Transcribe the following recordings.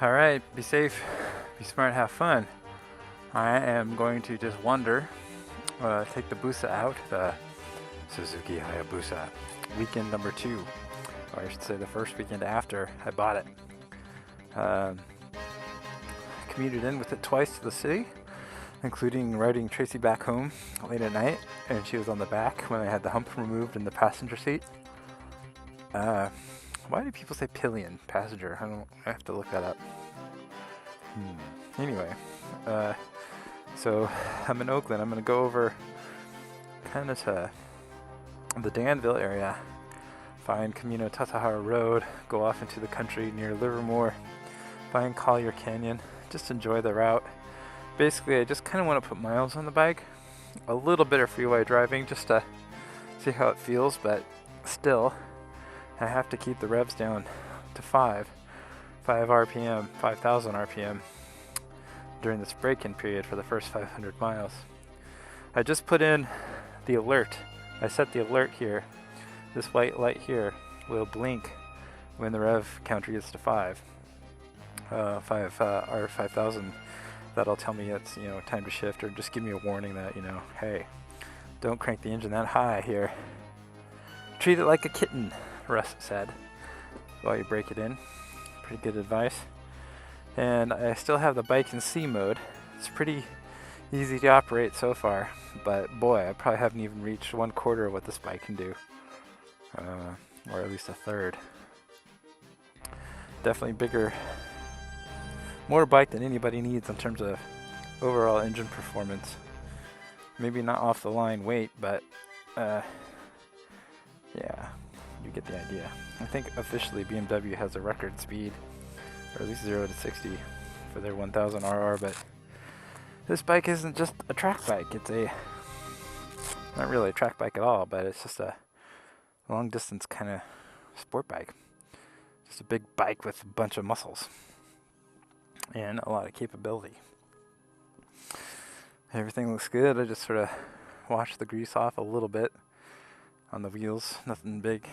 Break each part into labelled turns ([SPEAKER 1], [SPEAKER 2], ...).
[SPEAKER 1] Alright, be safe, be smart, have fun. I am going to just wander, take the Busa out, the Suzuki Hayabusa, weekend number 2, or I should say the first weekend after I bought it. Commuted in with it twice to the city, including riding Tracy back home late at night, and she was on the back when I had the hump removed in the passenger seat. Why do people say pillion passenger? I have to look that up. Anyway, so I'm in Oakland. I'm gonna go over kind of to the Danville area, find Camino Tatahara Road, go off into the country near Livermore, find Collier Canyon, just enjoy the route. Basically, I just kind of want to put miles on the bike, a little bit of freeway driving just to see how it feels, but still, I have to keep the revs down to 5 RPM, 5,000 RPM during this break-in period for the first 500 miles. I just put in the alert. I set the alert here. This white light here will blink when the rev counter gets to 5,000. That'll tell me it's time to shift, or just give me a warning that hey, don't crank the engine that high here. Treat it like a kitten, Russ said, while you break it in. Pretty good advice. And I still have the bike in C mode. It's pretty easy to operate so far, but boy, I probably haven't even reached 1/4 of what this bike can do, or at least 1/3. Definitely bigger, more bike than anybody needs in terms of overall engine performance. Maybe not off the line weight, but yeah, you get the idea. I think officially BMW has a record speed, or at least 0 to 60 for their 1000 RR, but this bike isn't just a track bike. It's not really a track bike at all, but it's just a long distance kind of sport bike. Just a big bike with a bunch of muscles and a lot of capability. Everything looks good. I just sort of washed the grease off a little bit on the wheels, nothing big.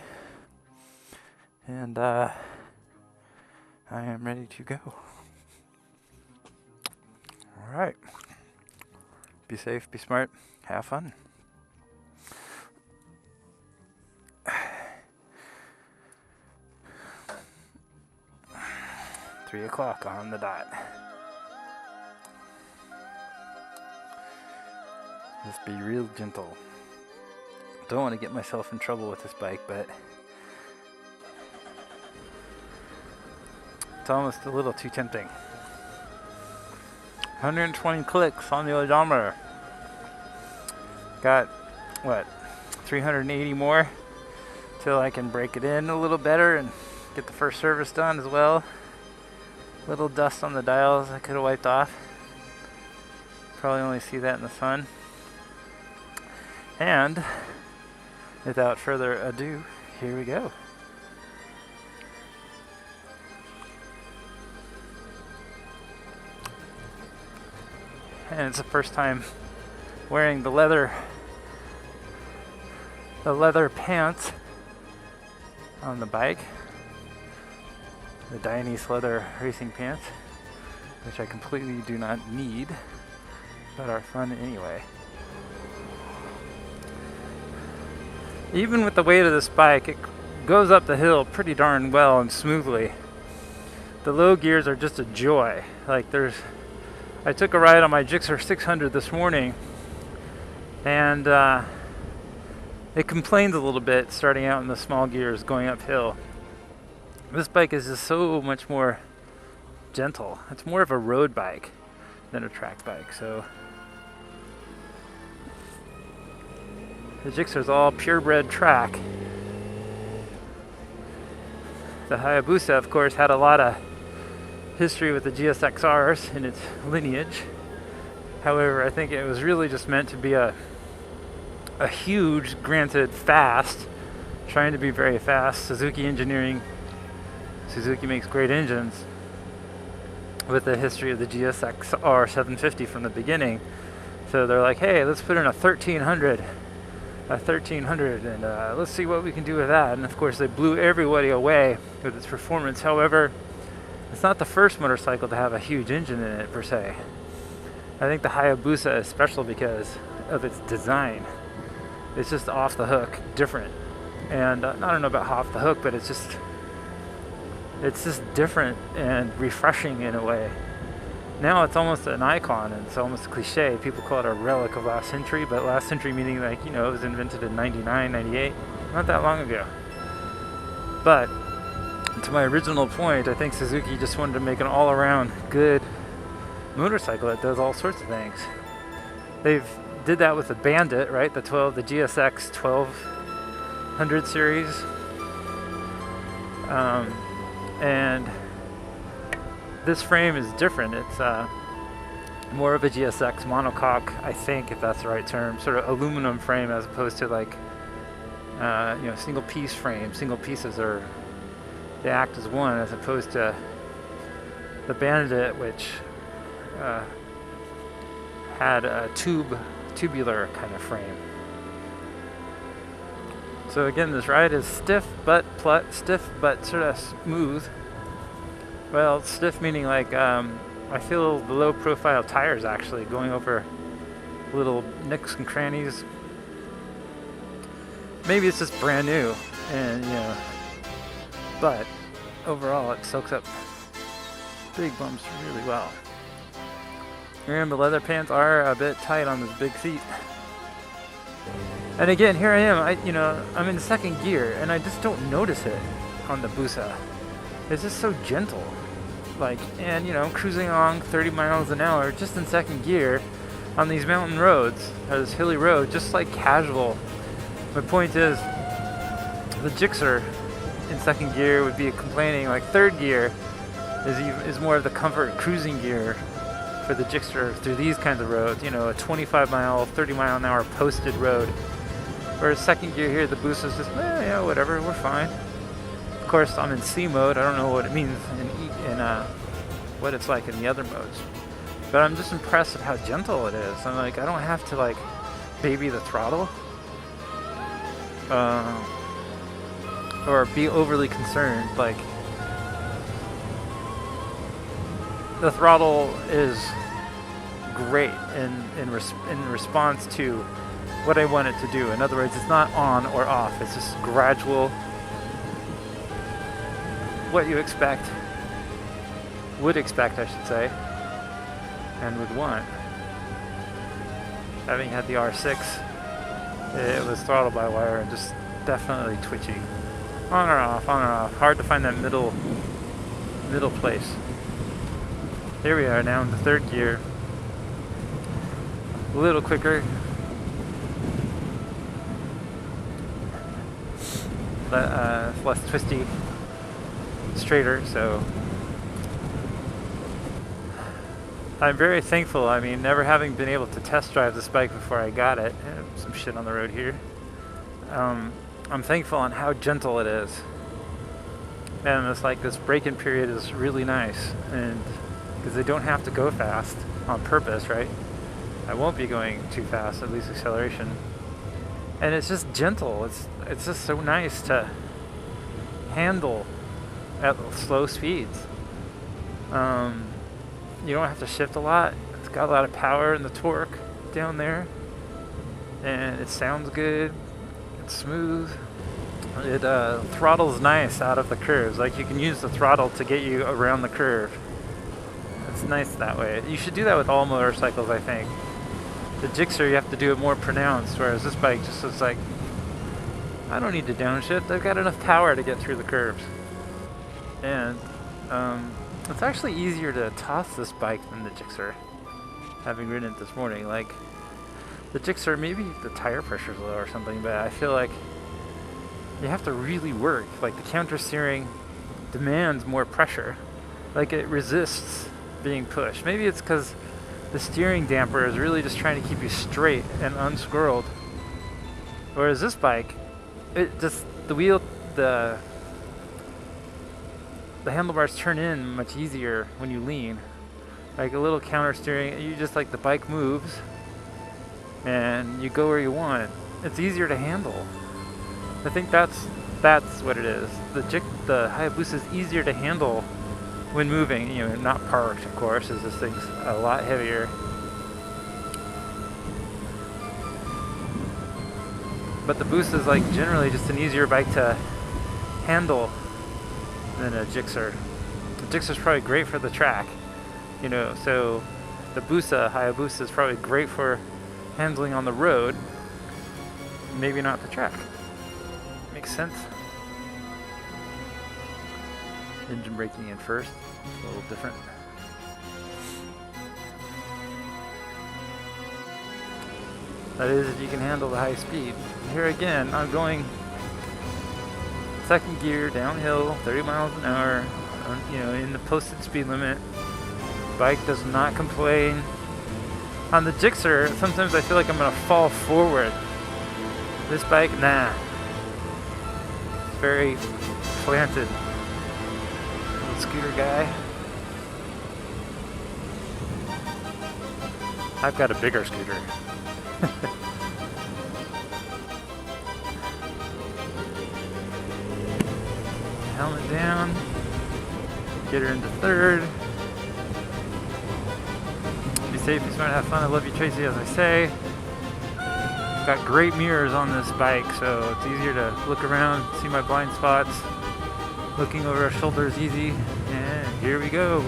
[SPEAKER 1] And I am ready to go. Alright. Be safe, be smart, have fun. Three o'clock on the dot. Just be real gentle. Don't want to get myself in trouble with this bike, but it's almost a little too tempting. 120 clicks on the odometer. Got, 380 more till I can break it in a little better and get the first service done as well. Little dust on the dials I could have wiped off. Probably only see that in the sun. And without further ado, here we go. And it's the first time wearing the leather pants on the bike. The Dainese leather racing pants, which I completely do not need, but are fun anyway. Even with the weight of this bike, it goes up the hill pretty darn well and smoothly. The low gears are just a joy. I took a ride on my Gixxer 600 this morning, and it complains a little bit starting out in the small gears going uphill. This bike is just so much more gentle. It's more of a road bike than a track bike. So the Gixxer is all purebred track. The Hayabusa, of course, had a lot of history with the GSXRs in its lineage. However, I think it was really just meant to be a huge, granted fast, trying to be very fast, Suzuki engineering. Suzuki makes great engines with the history of the GSXR 750 from the beginning. So they're like, hey, let's put in a 1300, and let's see what we can do with that. And of course, they blew everybody away with its performance. However, It's not the first motorcycle to have a huge engine in it per se. I think the Hayabusa is special because of its design. It's just off the hook, different. And I don't know about off the hook, but it's just different and refreshing in a way. Now it's almost an icon, and it's almost a cliche. People call it a relic of last century, but last century meaning like, you know, it was invented in 99, 98, not that long ago. But to my original point, I think Suzuki just wanted to make an all-around good motorcycle that does all sorts of things. They've did that with the Bandit, right? The GSX 1200 series. And this frame is different. It's more of a GSX monocoque, I think, if that's the right term, sort of aluminum frame as opposed to like, you know, single piece frame. Single pieces they act as one, as opposed to the Bandit, which had a tubular kind of frame. So again, this ride is stiff but sort of smooth. Well, stiff meaning like I feel the low profile tires actually going over little nicks and crannies. Maybe it's just brand new, and you know, but overall it soaks up big bumps really well. And the leather pants are a bit tight on this big seat. And again, here I am. I'm in second gear, and I just don't notice it on the Busa. It's just so gentle. Like, and you know, I'm cruising along 30 miles an hour just in second gear on these mountain roads, or this hilly road, just like casual. My point is, the Gixxer in second gear would be complaining. Like third gear is more of the comfort cruising gear for the Gixxer through these kinds of roads. You know, a 25 mile, 30 mile an hour posted road. Whereas second gear here, the boost is just, yeah, whatever, we're fine. Of course, I'm in C mode. I don't know what it means in what it's like in the other modes. But I'm just impressed at how gentle it is. I'm like, I don't have to like baby the throttle. Or be overly concerned. Like, the throttle is great in response to what I want it to do. In other words, it's not on or off. It's just gradual. What you would expect, I should say, and would want. Having had the R6, it was throttle by wire and just definitely twitchy. On or off, on or off. Hard to find that middle place. Here we are now in the third gear. A little quicker. Less twisty, straighter, so I'm very thankful. I mean, never having been able to test drive this bike before I got it. Some shit on the road here. I'm thankful on how gentle it is. And it's like this break-in period is really nice, and because they don't have to go fast on purpose, right? I won't be going too fast, at least acceleration. And it's just gentle. It's just so nice to handle at slow speeds. You don't have to shift a lot. It's got a lot of power in the torque down there, and it sounds good. It's smooth. It throttles nice out of the curves. Like, you can use the throttle to get you around the curve. It's nice that way. You should do that with all motorcycles, I think. The Gixxer, you have to do it more pronounced, whereas this bike just is like, I don't need to downshift. I've got enough power to get through the curves. And it's actually easier to toss this bike than the Gixxer, having ridden it this morning. Like, the Gixxer, maybe the tire pressure's low or something, but I feel like you have to really work. Like, the counter steering demands more pressure. Like, it resists being pushed. Maybe it's because the steering damper is really just trying to keep you straight and unsquirreled. Whereas this bike, it just, the handlebars turn in much easier when you lean. Like a little counter steering, you just, like, the bike moves and you go where you want. It's easier to handle. I think that's what it is. The Hayabusa is easier to handle when moving, you know, not parked, of course, as this thing's a lot heavier. But the Busa is like generally just an easier bike to handle than a Gixxer. The Gixxer is probably great for the track, you know, so the Hayabusa is probably great for handling on the road, maybe not the track. Makes sense. Engine braking in first, a little different. That is if you can handle the high speed. Here again, I'm going second gear, downhill, 30 miles an hour, you know, in the posted speed limit. Bike does not complain. On the Gixxer, sometimes I feel like I'm gonna fall forward. This bike, nah. It's very planted. Little scooter guy. I've got a bigger scooter. Helmet down. Get her into third. Be safe, be smart, have fun. I love you, Tracy, as I say. Got great mirrors on this bike, so it's easier to look around, see my blind spots. Looking over our shoulder is easy. And here we go.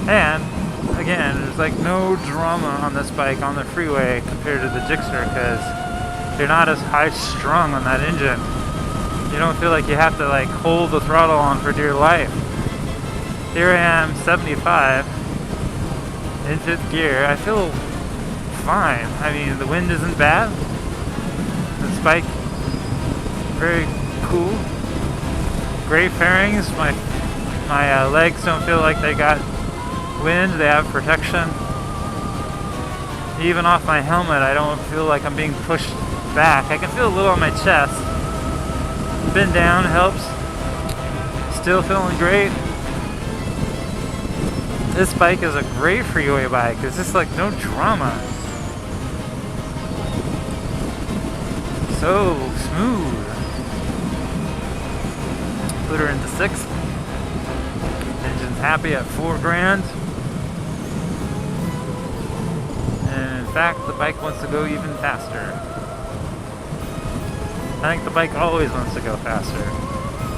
[SPEAKER 1] And again, there's like no drama on this bike on the freeway compared to the Gixxer because you're not as high strung on that engine. You don't feel like you have to like hold the throttle on for dear life. Here I am, 75 in fifth gear. I feel fine. I mean, the wind isn't bad. This bike, very cool. Great fairings. My legs don't feel like they got wind, they have protection. Even off my helmet, I don't feel like I'm being pushed back. I can feel a little on my chest. Bend down helps. Still feeling great. This bike is a great freeway bike. There's just like no drama. So smooth. Put her into sixth. Engine's happy at $4,000. And in fact, the bike wants to go even faster. I think the bike always wants to go faster.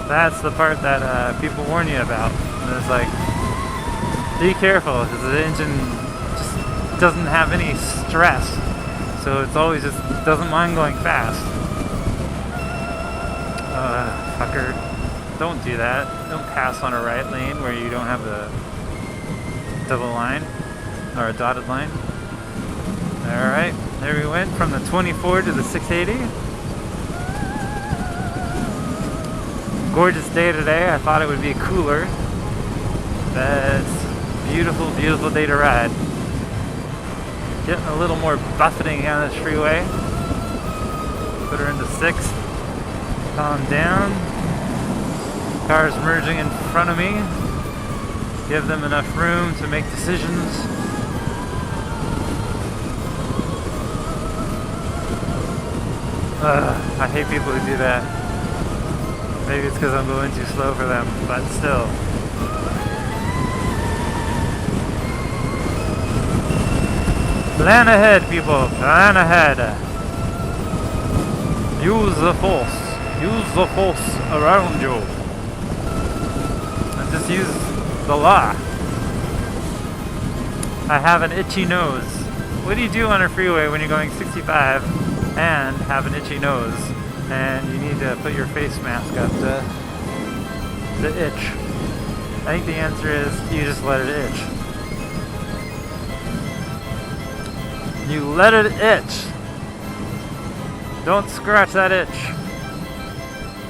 [SPEAKER 1] That's the part that people warn you about. And it's like, be careful, because the engine just doesn't have any stress. So it's always just doesn't mind going fast. Fucker. Don't do that. Don't pass on a right lane where you don't have the double line or a dotted line. Alright, there we went from the 24 to the 680. Gorgeous day today. I thought it would be cooler. That's a beautiful, beautiful day to ride. Getting a little more buffeting on this freeway. Put her into sixth. Calm down. Cars merging in front of me. Give them enough room to make decisions. I hate people who do that. Maybe it's because I'm going too slow for them, but still. Plan ahead, people. Plan ahead. Use the force. Use the force around you. And just use the law. I have an itchy nose. What do you do on a freeway when you're going 65 and have an itchy nose? And you need to put your face mask up to the itch. I think the answer is you just let it itch. You let it itch. Don't scratch that itch.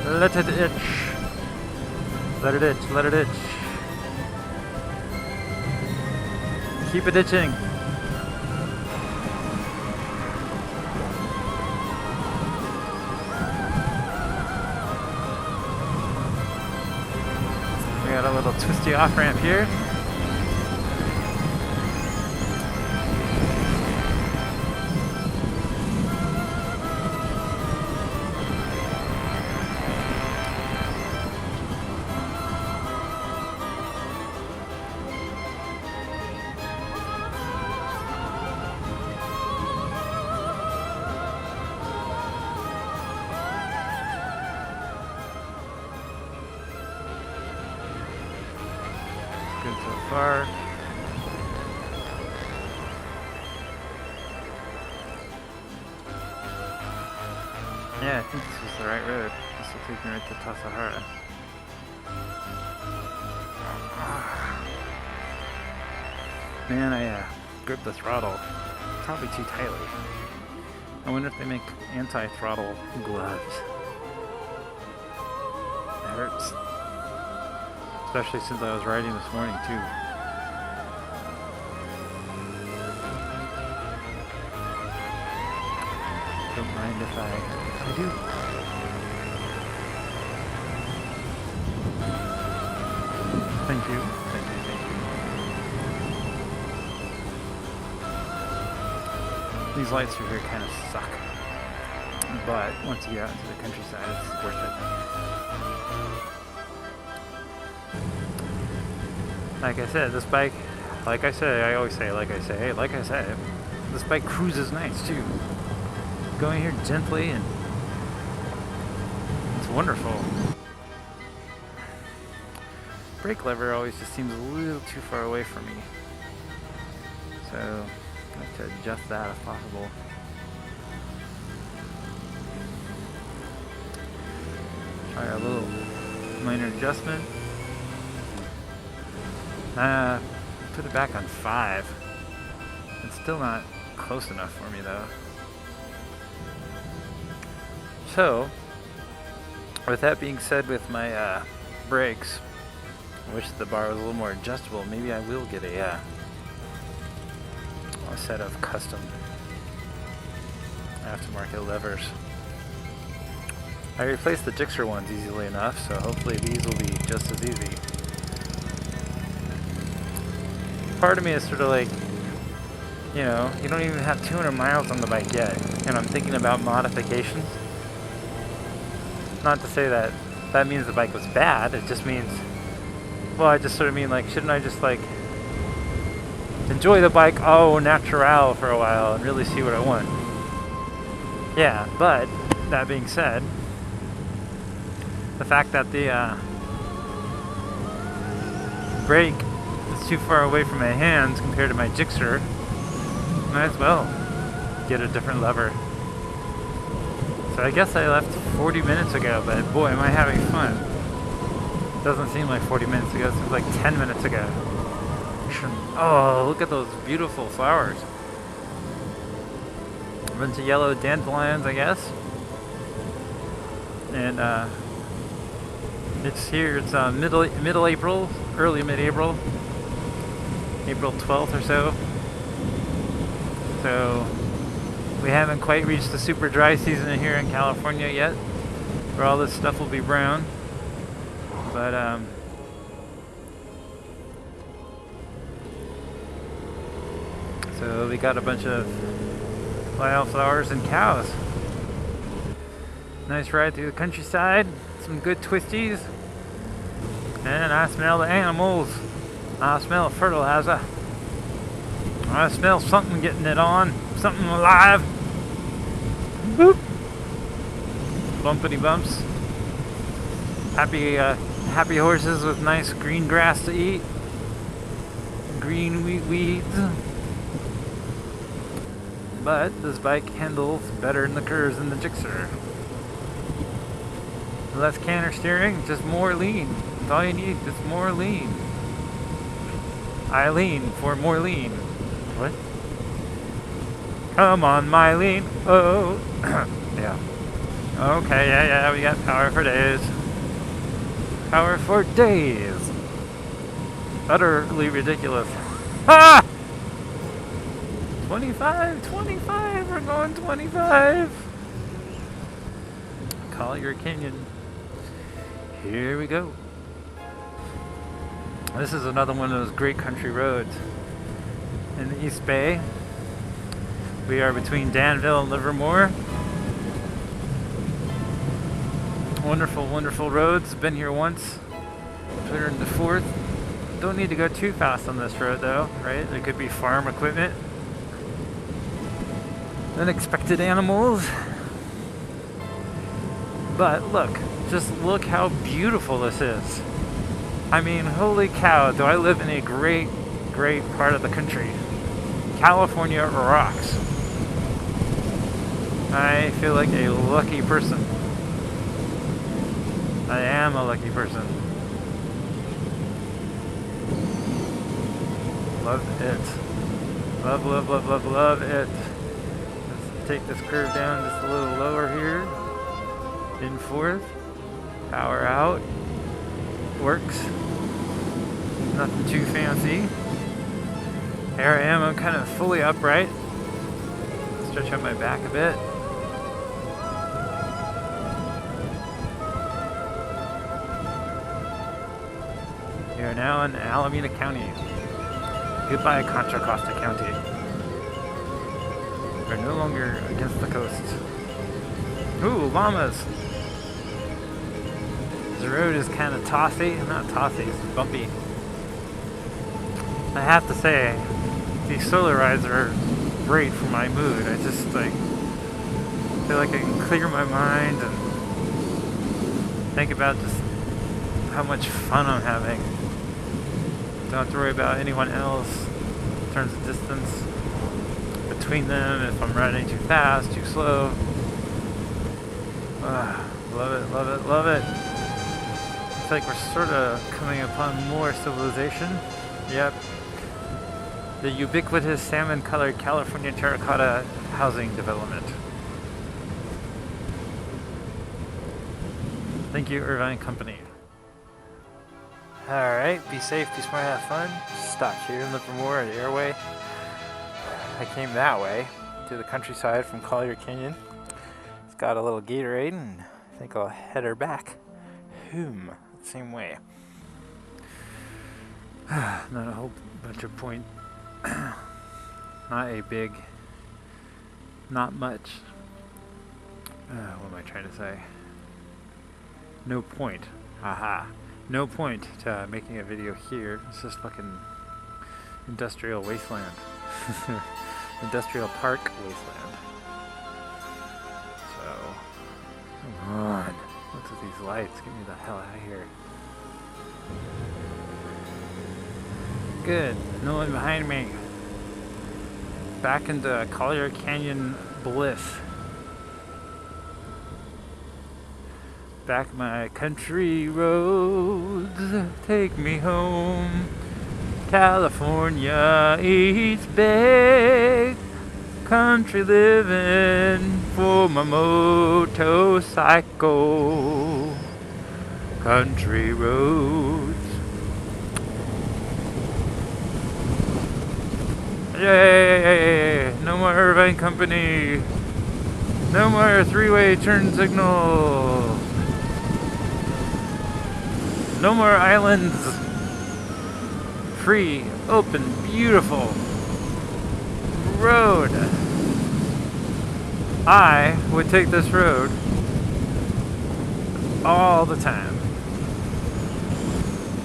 [SPEAKER 1] Let it itch. Let it itch, let it itch. Keep it itching. We got a little twisty off ramp here. far. Yeah, I think this was the right road. This will take me right to Tasahara. Man, I gripped the throttle probably too tightly. I wonder if they make anti-throttle gloves. It hurts. Especially since I was riding this morning too. Don't mind if I do. Thank you. Thank you, thank you. These lights through here kind of suck. But once you get out into the countryside, it's worth it. Like I said, this bike, like I say, I always say, like I say, this bike cruises nice too. Going here gently and it's wonderful. Brake lever always just seems a little too far away from me. So I have to adjust that if possible. Try a little minor adjustment. Put it back on 5. It's still not close enough for me though. So, with that being said, with my brakes, I wish the bar was a little more adjustable. Maybe I will get a set of custom aftermarket levers. I replaced the Gixxer ones easily enough, so hopefully these will be just as easy. Part of me is sort of like, you know, you don't even have 200 miles on the bike yet, and I'm thinking about modifications. Not to say that that means the bike was bad, it just means, well, I just sort of mean like, shouldn't I just like enjoy the bike au naturel for a while and really see what I want? Yeah, but that being said, the fact that the brake is too far away from my hands compared to my Gixxer, might as well get a different lever. So I guess I left 40 minutes ago, but boy, am I having fun. Doesn't seem like 40 minutes ago, it seems like 10 minutes ago. Oh, look at those beautiful flowers. A bunch of yellow dandelions, I guess. And it's here, it's middle April, early mid-April. April 12th or so. So we haven't quite reached the super dry season here in California yet, where all this stuff will be brown. But so we got a bunch of wildflowers and cows. Nice ride through the countryside, some good twisties, and I smell the animals. I smell fertilizer. I smell something getting it on, something alive. Boop. Bumpity bumps. Happy horses with nice green grass to eat. Green weeds. But this bike handles better in the curves than the Gixxer. Less canter steering, just more lean. That's all you need, just more lean. I lean for more lean. What? Come on, my lean. Oh. Yeah. Okay, yeah, we got power for days. Power for days. Utterly ridiculous. Ah! 25, we're going 25. Collier Canyon. Here we go. This is another one of those great country roads in the East Bay. We are between Danville and Livermore. Wonderful, wonderful roads. Been here once. Put her into 4th. Don't need to go too fast on this road though, right? There could be farm equipment. Unexpected animals. But look, just look how beautiful this is. I mean, holy cow, do I live in a great, great part of the country. California rocks. I feel like a lucky person. I am a lucky person. Love it. Love, love, love, love, love it. Let's take this curve down just a little lower here. In fourth. Power out. Works. Nothing too fancy. Here I am, I'm kind of fully upright. Stretch out my back a bit. We are now in Alameda County. Goodbye, Contra Costa County. We're no longer against the coast. Ooh, llamas! The road is kind of tossy. Not tossy, it's bumpy. I have to say, these solar rides are great for my mood. I just like feel like I can clear my mind and think about just how much fun I'm having. Don't have to worry about anyone else in terms of distance between them, if I'm riding too fast, too slow. Love it, love it, love it. It's like we're sort of coming upon more civilization. Yep. The ubiquitous salmon-colored California terracotta housing development. Thank you, Irvine Company. Alright, be safe, be smart, have fun. Stop here and look for more at the airway. I came that way, to the countryside from Collier Canyon. It's got a little Gatorade, and I think I'll head her back home, same way. Not a whole bunch of point. Not a big, not much. What am I trying to say? No point. Haha. No point to making a video here. It's just fucking industrial wasteland. Industrial park wasteland. So, come on. What's with these lights? Get me the hell out of here. Good. No one behind me. Back into Collier Canyon bliss. Back my country roads, take me home. California eats big. Country living for my motorcycle. Country roads. Yay! No more Irvine Company. No more three-way turn signal. No more islands. Free, open, beautiful road. I would take this road all the time.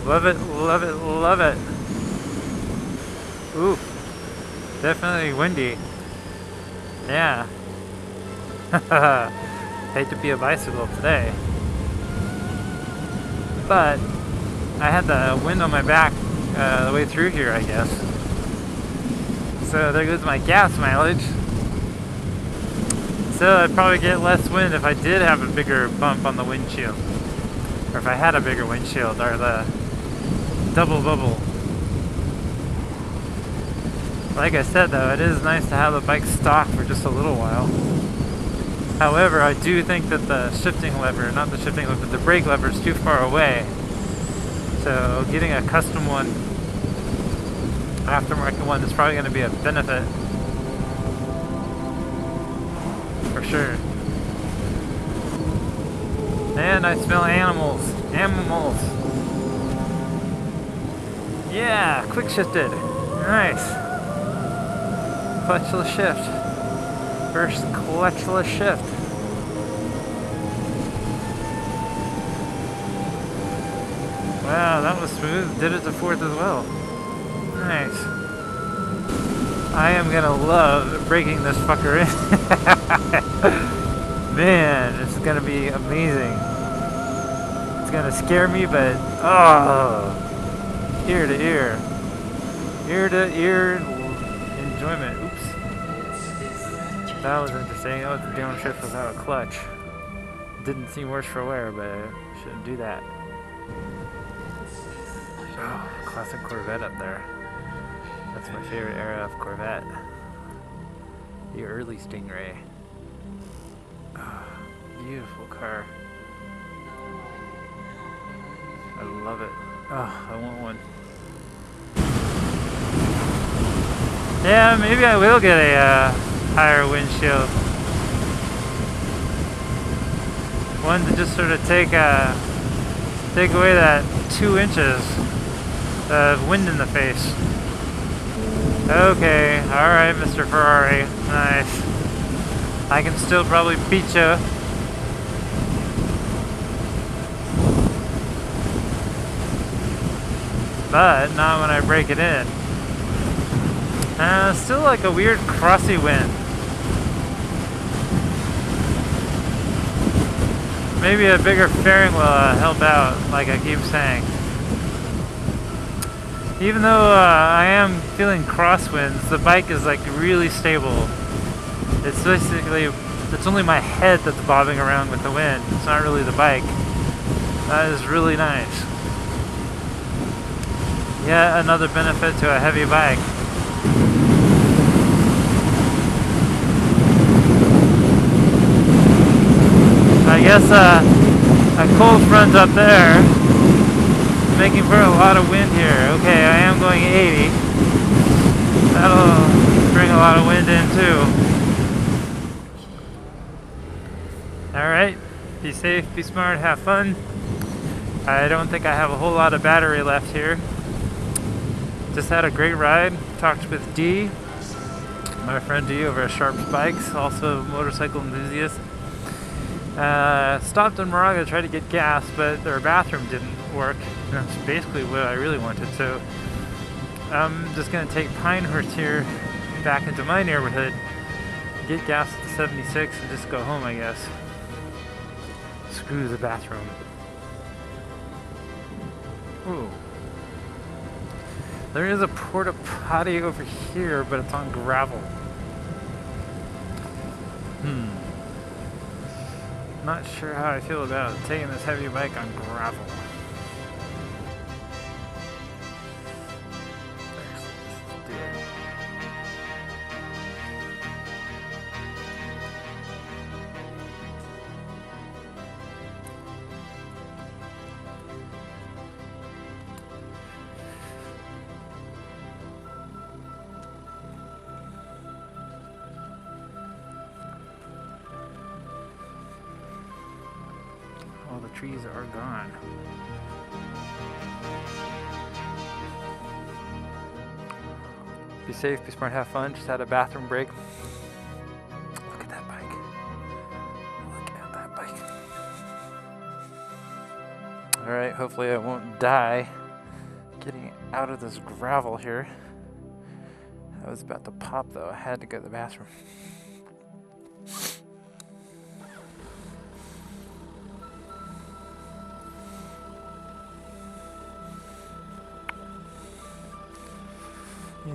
[SPEAKER 1] Love it, love it, love it. Ooh, definitely windy. Yeah. Hate to be a bicycle today. But I had the wind on my back the way through here, I guess. So there goes my gas mileage. So I'd probably get less wind if I did have a bigger bump on the windshield. Or if I had a bigger windshield, or the double bubble. Like I said though, it is nice to have the bike stock for just a little while. However, I do think that the shifting lever, not the shifting lever, but the brake lever is too far away. So getting a custom one, aftermarket one, is probably going to be a benefit. For sure. And I smell animals. Animals. Yeah, quick shifted. Nice. Clutchless shift. First clutchless shift. Wow, that was smooth. Did it to fourth as well. Nice. I am gonna love breaking this fucker in. Man, it's gonna be amazing it's gonna scare me, but oh, ear to ear enjoyment. Oops, that was interesting. That was a downshift without a clutch. Didn't seem worse for wear, but I shouldn't do that. Oh, classic Corvette up there. That's my favorite era of Corvette. The early Stingray. Oh, beautiful car. I love it. Oh, I want one. Yeah, maybe I will get a higher windshield. One to just sort of take away that 2 inches of wind in the face. Okay, alright, Mr. Ferrari. Nice. I can still probably beat you. But not when I break it in. Still like a weird crossy wind. Maybe a bigger fairing will help out, like I keep saying. Even though I am feeling crosswinds, the bike is like really stable. It's basically, it's only my head that's bobbing around with the wind. It's not really the bike. That is really nice. Yet another benefit to a heavy bike. I guess a cold front up there, making for a lot of wind here. Okay, I am going 80. That'll bring a lot of wind in too. Alright, be safe, be smart, have fun. I don't think I have a whole lot of battery left here. Just had a great ride. Talked with D, my friend D over at Sharp's Bikes, also a motorcycle enthusiast. Stopped in Moraga to try to get gas, but their bathroom didn't work. That's basically what I really wanted. So I'm just going to take Pinehurst here back into my neighborhood, get gas at the 76, and just go home, I guess. Screw the bathroom. Ooh. There is a porta potty over here, but it's on gravel. Not sure how I feel about taking this heavy bike on gravel. Let's do it. All the trees are gone. Be safe, be smart, have fun. Just had a bathroom break. Look at that bike. Look at that bike. Alright, hopefully I won't die getting out of this gravel here. I was about to pop though. I had to go to the bathroom.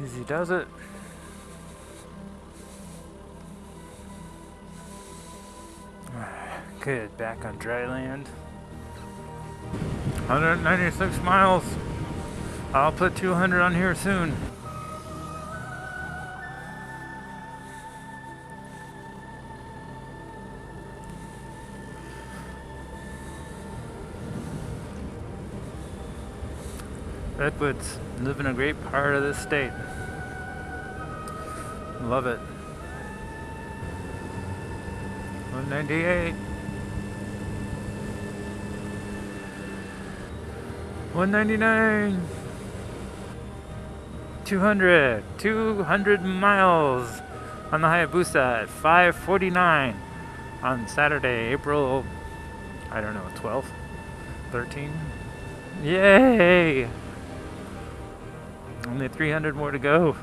[SPEAKER 1] Easy does it. Good, back on dry land. 196 miles. I'll put 200 on here soon. Redwoods, live in a great part of this state. Love it. 198. 199. 200 miles on the Hayabusa at 5:49 on Saturday, April, I don't know, 12th, 13. Yay! Only 300 more to go.